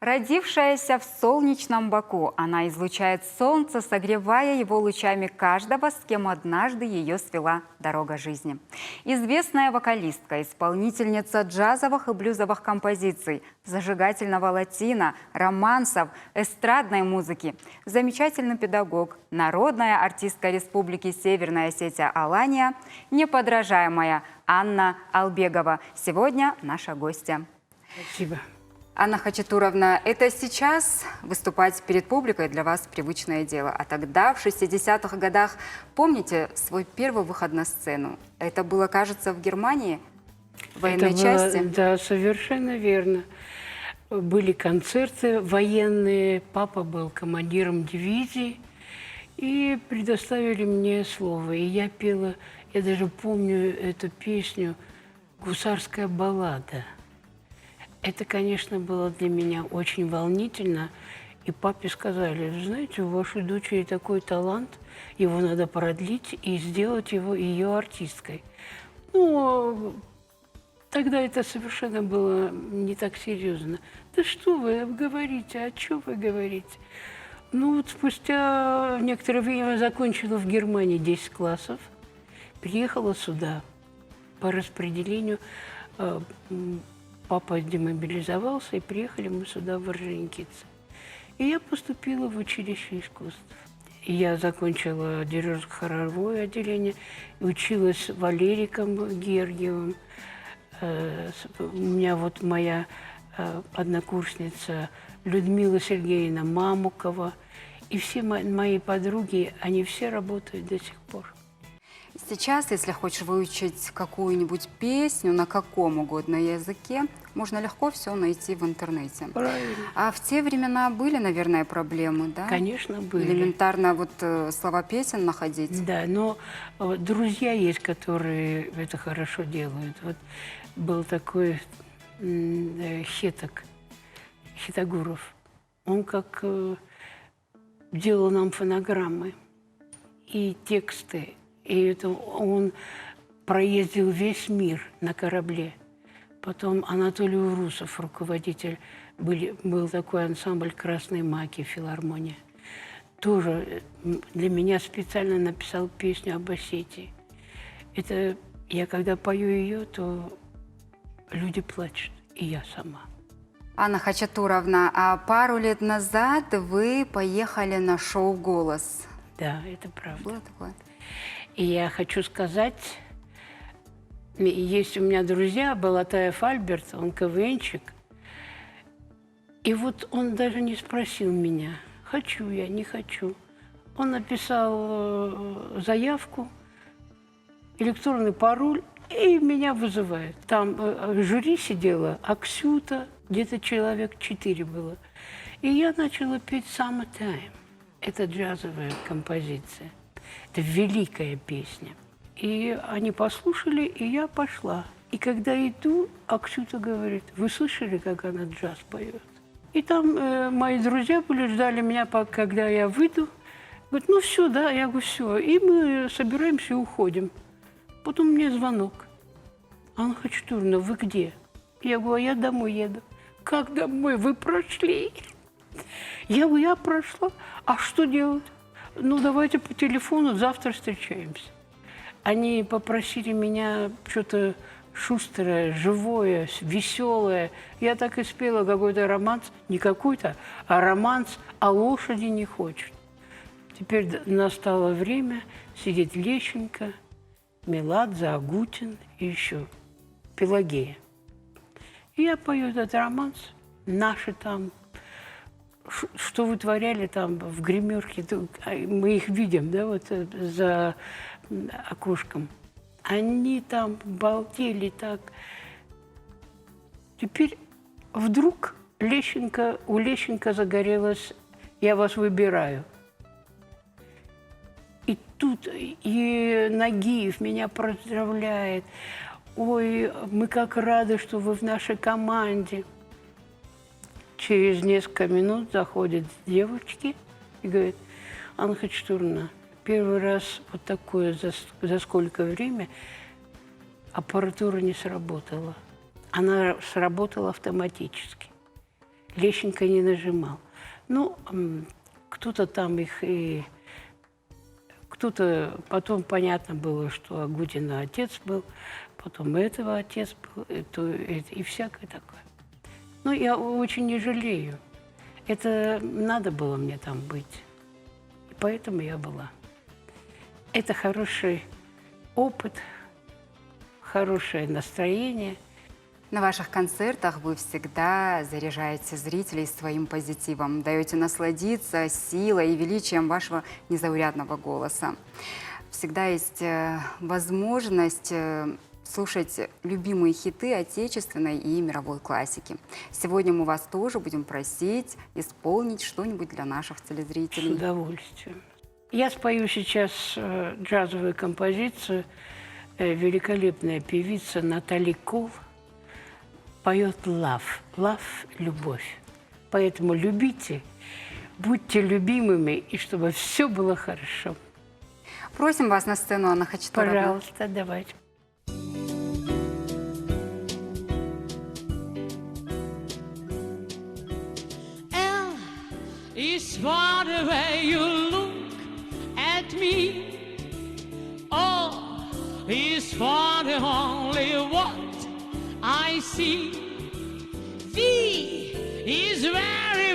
Родившаяся в солнечном Баку, она излучает солнце, согревая его лучами каждого, с кем однажды ее свела дорога жизни. Известная вокалистка, исполнительница джазовых и блюзовых композиций, зажигательного латино, романсов, эстрадной музыки, замечательный педагог, народная артистка Республики Северная Осетия Алания, неподражаемая Анна Албегова. Сегодня наша гостья. Спасибо. Анна Хачатуровна, это сейчас выступать перед публикой для вас привычное дело. А тогда, в 60-х годах, помните свой первый выход на сцену? Это было, кажется, в Германии, в военной части? Да, совершенно верно. Были концерты военные, папа был командиром дивизии, и предоставили мне слово. И я пела, я даже помню эту песню «Гусарская баллада». Это, конечно, было для меня очень волнительно. И папе сказали: знаете, у вашей дочери такой талант, его надо продлить и сделать его ее артисткой. Ну, тогда это совершенно было не так серьезно. Да что вы говорите, о чем вы говорите? Ну вот спустя некоторое время закончила в Германии 10 классов, приехала сюда по распределению. Папа демобилизовался, и приехали мы сюда, в Орджоникидзе. И я поступила в училище искусств. И я закончила дирижерско-хоровое отделение, училась Валериком Гергиевым. У меня вот моя однокурсница Людмила Сергеевна Мамукова. И все мои подруги, они все работают до сих пор. Сейчас, если хочешь выучить какую-нибудь песню на каком угодно языке, можно легко все найти в интернете. Правильно. А в те времена были, наверное, проблемы, да? Конечно, были. Элементарно вот слова песен находить. Да, но друзья есть, которые это хорошо делают. Вот был такой Хитагуров. Он как делал нам фонограммы и тексты. И это он проездил весь мир на корабле. Потом Анатолий Урусов, руководитель, был такой ансамбль «Красные маки», филармония. Тоже для меня специально написал песню об Осетии. Это я когда пою ее, то люди плачут, и я сама. Анна Хачатуровна, а пару лет назад вы поехали на шоу «Голос». Да, это правда. Было такое? И я хочу сказать, есть у меня друзья, Балатаев Альберт, он КВНчик. И вот он даже не спросил меня, хочу я, не хочу. Он написал заявку, электронный пароль, и меня вызывает. Там в жюри сидела Аксюта, где-то человек 4 было. И я начала петь «Summertime». Это джазовая композиция. Это великая песня. И они послушали, и я пошла. И когда иду, Аксюта говорит: вы слышали, как она джаз поет? И там мои друзья были, ждали меня, когда я выйду. Говорят: ну все, да, я говорю, все. И мы собираемся и уходим. Потом мне звонок. Анна Хачатуровна, вы где? Я говорю: а я домой еду. Как домой? Вы прошли? Я говорю: я прошла. А что делать? Ну, давайте по телефону, завтра встречаемся. Они попросили меня что-то шустрое, живое, веселое. Я так и спела какой-то романс, не какой-то, а романс «А лошади не хочет». Теперь настало время, сидит Лещенко, Меладзе, Агутин и еще Пелагея. И я пою этот романс, наши там, что вытворяли там в гримерке, мы их видим, да, вот за окошком. Они там балдели так. Теперь вдруг у Лещенко загорелось «Я вас выбираю». И тут и Нагиев меня поздравляет. Ой, мы как рады, что вы в нашей команде. Через несколько минут заходят девочки и говорят: Анна Хачатуровна, первый раз вот такое за сколько время аппаратура не сработала. Она сработала автоматически. Лещенко не нажимал. Ну, кто-то там их и... Кто-то... Потом понятно было, что Агутина отец был, потом этого отец был, и всякое такое. Ну, я очень не жалею. Это надо было мне там быть. И поэтому я была. Это хороший опыт, хорошее настроение. На ваших концертах вы всегда заряжаете зрителей своим позитивом, даете насладиться силой и величием вашего незаурядного голоса. Всегда есть возможность слушать любимые хиты отечественной и мировой классики. Сегодня мы вас тоже будем просить исполнить что-нибудь для наших телезрителей. С удовольствием. Я спою сейчас джазовую композицию. Великолепная певица Натали Кол поет «Love». «Love» – любовь. Поэтому любите, будьте любимыми, и чтобы все было хорошо. Просим вас на сцену, Анна Хачатуровна. Пожалуйста, давайте. L is for the way you look at me. O is for the only what I see. V is very